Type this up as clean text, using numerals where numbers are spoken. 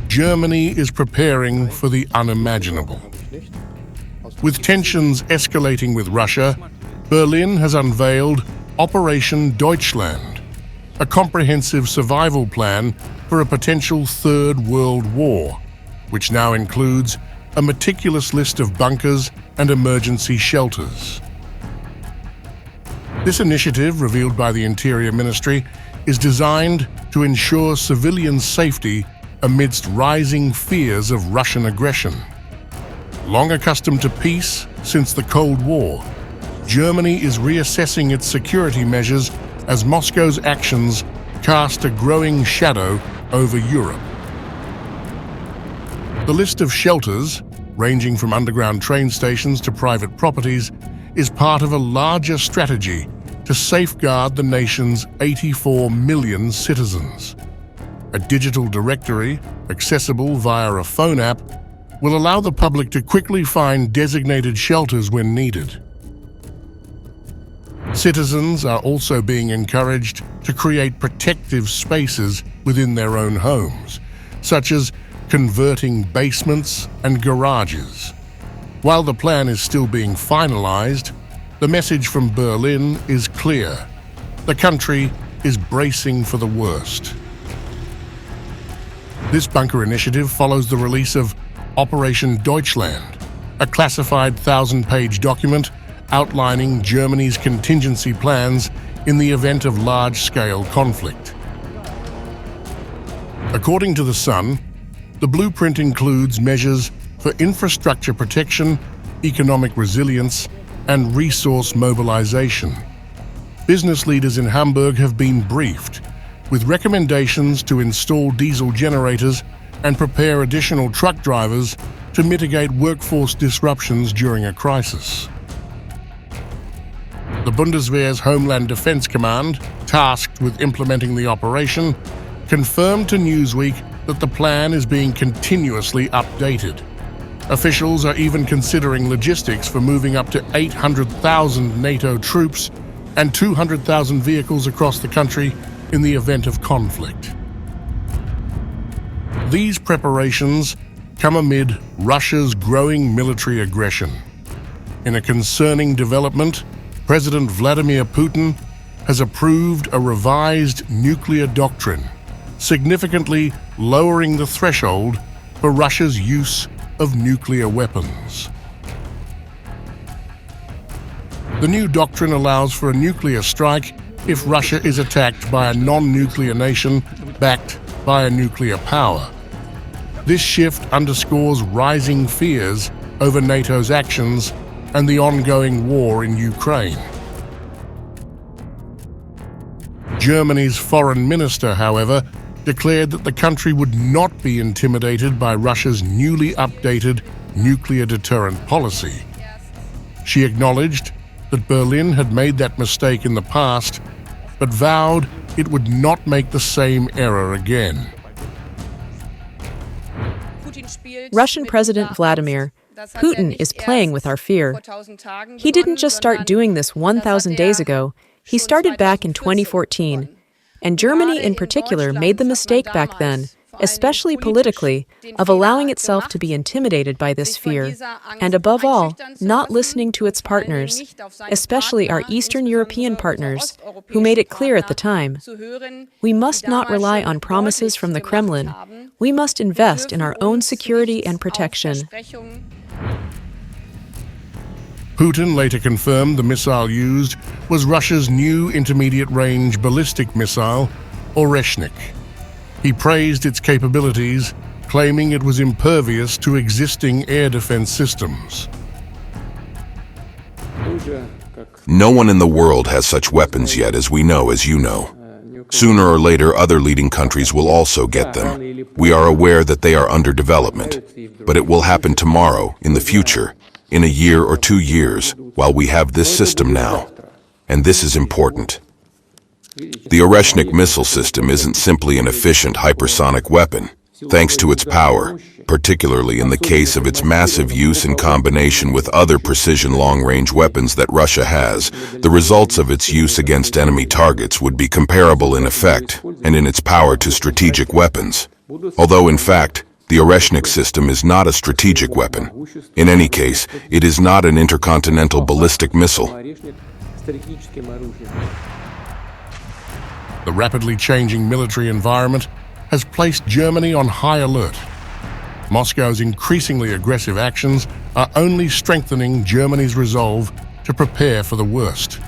Germany is preparing for the unimaginable. With tensions escalating with Russia, Berlin has unveiled Operation Deutschland, a comprehensive survival plan for a potential Third World War, which now includes a meticulous list of bunkers and emergency shelters. This initiative, revealed by the Interior Ministry, is designed to ensure civilian safety amidst rising fears of Russian aggression. Long accustomed to peace since the Cold War, Germany is reassessing its security measures as Moscow's actions cast a growing shadow over Europe. The list of shelters, ranging from underground train stations to private properties, is part of a larger strategy to safeguard the nation's 84 million citizens. A digital directory, accessible via a phone app, will allow the public to quickly find designated shelters when needed. Citizens are also being encouraged to create protective spaces within their own homes, such as converting basements and garages. While the plan is still being finalized, the message from Berlin is clear. The country is bracing for the worst. This bunker initiative follows the release of Operation Deutschland, a classified 1,000-page document outlining Germany's contingency plans in the event of large-scale conflict. According to The Sun, the blueprint includes measures for infrastructure protection, economic resilience, and resource mobilization. Business leaders in Hamburg have been briefed, with recommendations to install diesel generators and prepare additional truck drivers to mitigate workforce disruptions during a crisis. The Bundeswehr's Homeland Defense Command, tasked with implementing the operation, confirmed to Newsweek that the plan is being continuously updated. Officials are even considering logistics for moving up to 800,000 NATO troops and 200,000 vehicles across the country in the event of conflict. These preparations come amid Russia's growing military aggression. In a concerning development, President Vladimir Putin has approved a revised nuclear doctrine, significantly lowering the threshold for Russia's use of nuclear weapons. The new doctrine allows for a nuclear strike if Russia is attacked by a non-nuclear nation backed by a nuclear power. This shift underscores rising fears over NATO's actions and the ongoing war in Ukraine. Germany's foreign minister, however, declared that the country would not be intimidated by Russia's newly updated nuclear deterrent policy. She acknowledged that Berlin had made that mistake in the past, but vowed it would not make the same error again. Russian President Vladimir Putin is playing with our fear. He didn't just start doing this 1,000 days ago. He started back in 2014. And Germany in particular made the mistake back then, especially politically, of allowing itself to be intimidated by this fear, and above all, not listening to its partners, especially our Eastern European partners, who made it clear at the time. We must not rely on promises from the Kremlin. We must invest in our own security and protection. Putin later confirmed the missile used was Russia's new intermediate-range ballistic missile, Oreshnik. He praised its capabilities, claiming it was impervious to existing air defense systems. No one in the world has such weapons yet, as we know, as you know. Sooner or later, other leading countries will also get them. We are aware that they are under development, but it will happen tomorrow, in the future, in a year or 2 years, while we have this system now. And this is important. The Oreshnik missile system isn't simply an efficient hypersonic weapon. Thanks to its power, particularly in the case of its massive use in combination with other precision long-range weapons that Russia has, the results of its use against enemy targets would be comparable in effect and in its power to strategic weapons. Although, in fact, the Oreshnik system is not a strategic weapon. In any case, it is not an intercontinental ballistic missile. The rapidly changing military environment has placed Germany on high alert. Moscow's increasingly aggressive actions are only strengthening Germany's resolve to prepare for the worst.